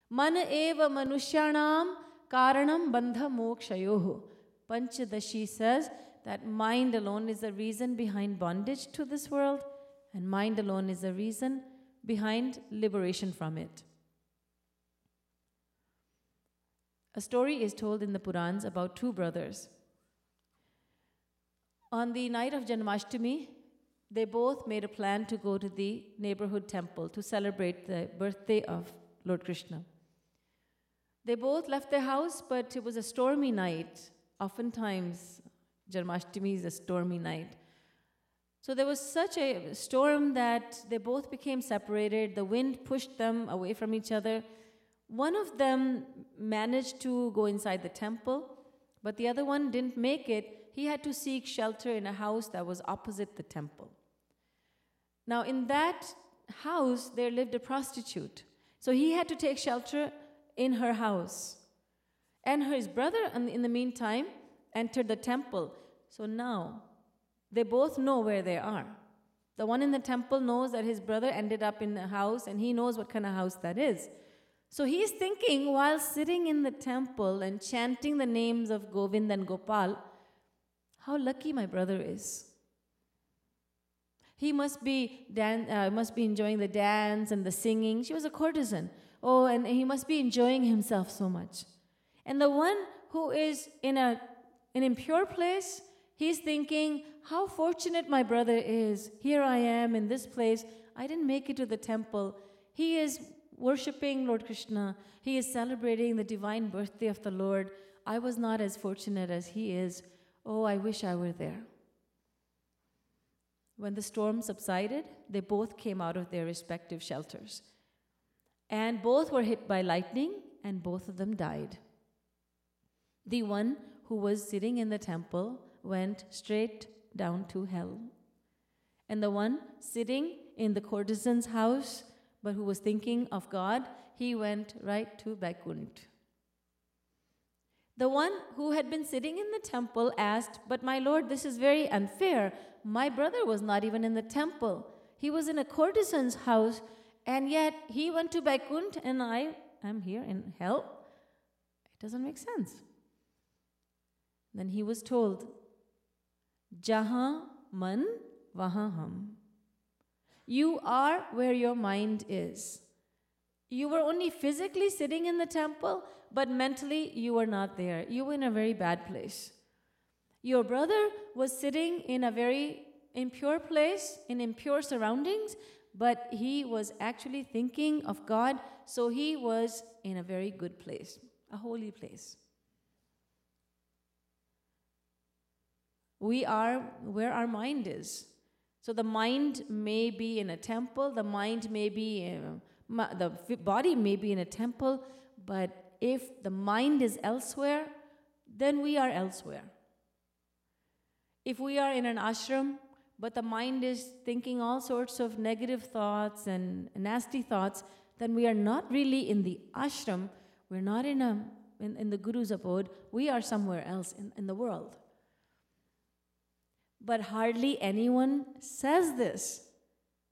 Mana eva manushyanam karanam bandha mokshayoho. Panchadashi says that mind alone is the reason behind bondage to this world, and mind alone is the reason behind liberation from it. A story is told in the Purans about two brothers. On the night of Janmashtami, they both made a plan to go to the neighborhood temple to celebrate the birthday of Lord Krishna. They both left their house, but it was a stormy night. Oftentimes, Janmashtami is a stormy night. So there was such a storm that they both became separated. The wind pushed them away from each other. One of them managed to go inside the temple, but the other one didn't make it. He had to seek shelter in a house that was opposite the temple. Now, in that house, there lived a prostitute. So he had to take shelter in her house. And his brother, in the meantime, entered the temple. So now, they both know where they are. The one in the temple knows that his brother ended up in a house, and he knows what kind of house that is. So he's thinking, while sitting in the temple and chanting the names of Govind and Gopal, how lucky my brother is. He must be enjoying the dance and the singing. She was a courtesan. Oh, and he must be enjoying himself so much. And the one who is in an impure place, he's thinking, how fortunate my brother is. Here I am in this place. I didn't make it to the temple. He is worshipping Lord Krishna. He is celebrating the divine birthday of the Lord. I was not as fortunate as he is. Oh, I wish I were there. When the storm subsided, they both came out of their respective shelters. And both were hit by lightning, and both of them died. The one who was sitting in the temple went straight down to hell. And the one sitting in the courtesan's house, but who was thinking of God, he went right to Vaikuntha. The one who had been sitting in the temple asked, but my Lord, this is very unfair. My brother was not even in the temple. He was in a courtesan's house, and yet he went to Vaikuntha, and I am here in hell. It doesn't make sense. Then he was told, Jahan man wahan hum. You are where your mind is. You were only physically sitting in the temple, but mentally you were not there. You were in a very bad place. Your brother was sitting in a very impure place, in impure surroundings, but he was actually thinking of God, so he was in a very good place, a holy place. We are where our mind is. So the mind may be in a temple, the mind may be, the body may be in a temple, but if the mind is elsewhere, then we are elsewhere. If we are in an ashram, but the mind is thinking all sorts of negative thoughts and nasty thoughts, then we are not really in the ashram, we're not in the Guru's abode, we are somewhere else in the world. But hardly anyone says this.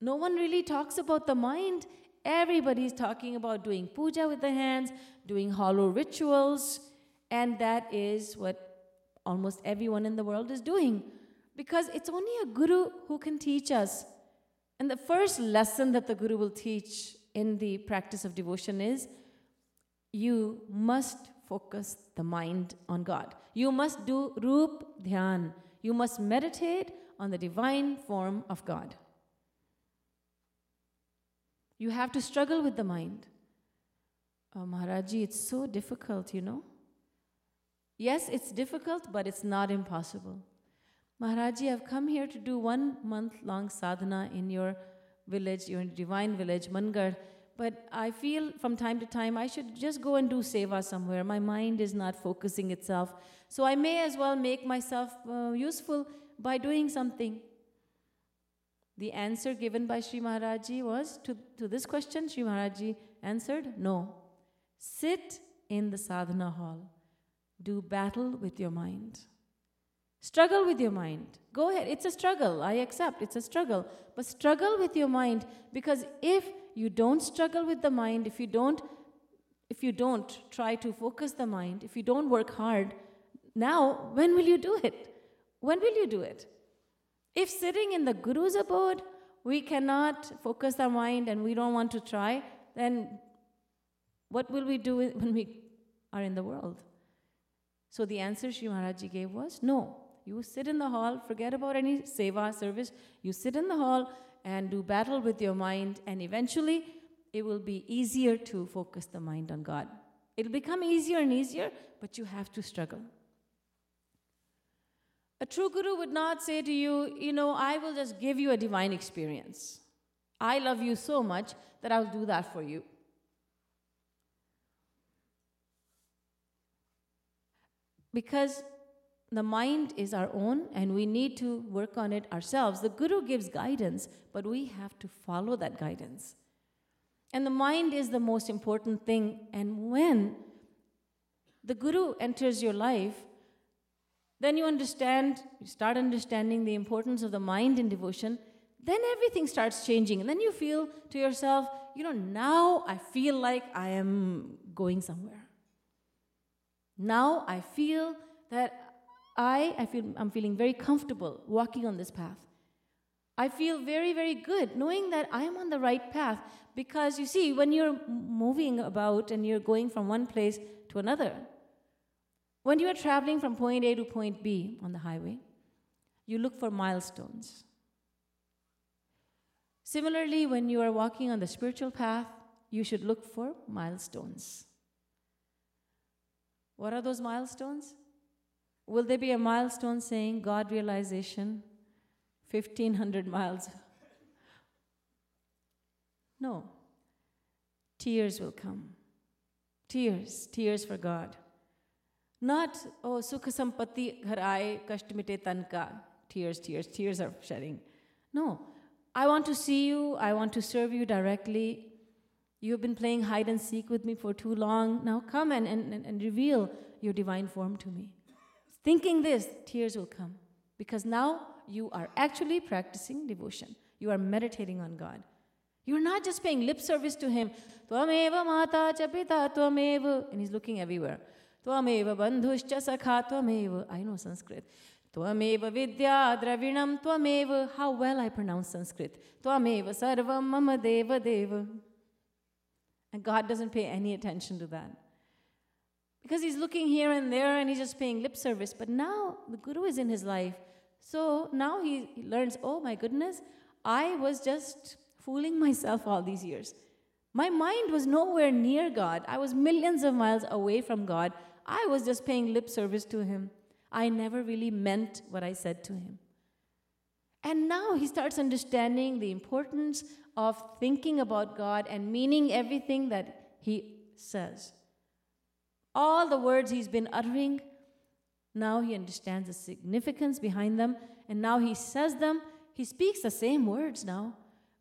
No one really talks about the mind. Everybody's talking about doing puja with the hands, doing hollow rituals, and that is what almost everyone in the world is doing. Because it's only a guru who can teach us. And the first lesson that the guru will teach in the practice of devotion is, you must focus the mind on God. You must do Rup Dhyan. You must meditate on the divine form of God. You have to struggle with the mind. Oh, Maharaj Ji, it's so difficult, you know. Yes, it's difficult, but it's not impossible. Maharaj Ji, I've come here to do 1 month-long sadhana in your village, your divine village, Mangar, but I feel from time to time I should just go and do seva somewhere. My mind is not focusing itself. So I may as well make myself useful by doing something. The answer given by Sri Maharaj Ji was, to this question, Sri Maharaj Ji answered, no. Sit in the sadhana hall. Do battle with your mind. Struggle with your mind. Go ahead. It's a struggle. I accept. It's a struggle. But struggle with your mind, because if you don't struggle with the mind, if if you don't try to focus the mind, if you don't work hard, now, when will you do it? When will you do it? If sitting in the Guru's abode, we cannot focus our mind and we don't want to try, then what will we do when we are in the world? So the answer Shri Maharaj Ji gave was, no. You sit in the hall, forget about any seva service. You sit in the hall and do battle with your mind, and eventually it will be easier to focus the mind on God. It'll become easier and easier, but you have to struggle. A true guru would not say to you, I will just give you a divine experience. I love you so much that I'll do that for you. Because the mind is our own and we need to work on it ourselves. The guru gives guidance, but we have to follow that guidance. And the mind is the most important thing. And when the guru enters your life, then you start understanding the importance of the mind in devotion, then everything starts changing. And then you feel to yourself, now I feel like I am going somewhere. Now I feel that I'm feeling very comfortable walking on this path. I feel very, very good knowing that I am on the right path. Because you see, when you're moving about and you're going from one place to another, when you are traveling from point A to point B on the highway, you look for milestones. Similarly, when you are walking on the spiritual path, you should look for milestones. What are those milestones? Will there be a milestone saying God realization, 1,500 miles? No. Tears will come. Tears for God. Not, sukha sampatti ghar aaye, kasht mite tan ka. Tears are shedding. No. I want to see you. I want to serve you directly. You've been playing hide and seek with me for too long. Now come and reveal your divine form to me. Thinking this, tears will come. Because now you are actually practicing devotion. You are meditating on God. You're not just paying lip service to Him. Tvameva mata cha pita tvameva. And He's looking everywhere. Tvameva bandhuscha sakha tvameva. I know Sanskrit. Tvameva vidya dravinam tvameva. How well I pronounce Sanskrit. Tvameva sarvam mama deva deva. And God doesn't pay any attention to that. Because He's looking here and there and He's just paying lip service. But now the Guru is in his life. So now he learns, oh my goodness, I was just fooling myself all these years. My mind was nowhere near God. I was millions of miles away from God. I was just paying lip service to Him. I never really meant what I said to Him. And now he starts understanding the importance of thinking about God and meaning everything that He says. All the words he's been uttering, now he understands the significance behind them, and now he says them. He speaks the same words now,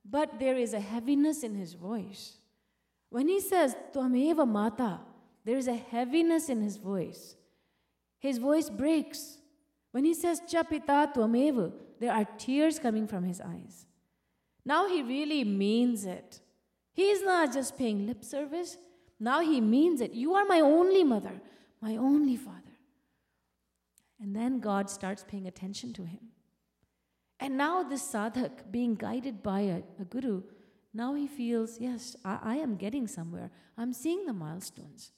but there is a heaviness in his voice. When he says, Tvameva Mata, there is a heaviness in his voice. His voice breaks. When he says, Cha Pita Tvameva, there are tears coming from his eyes. Now he really means it. He is not just paying lip service. Now he means it. You are my only mother, my only father. And then God starts paying attention to him. And now this sadhak, being guided by a guru, now he feels, yes, I am getting somewhere. I'm seeing the milestones.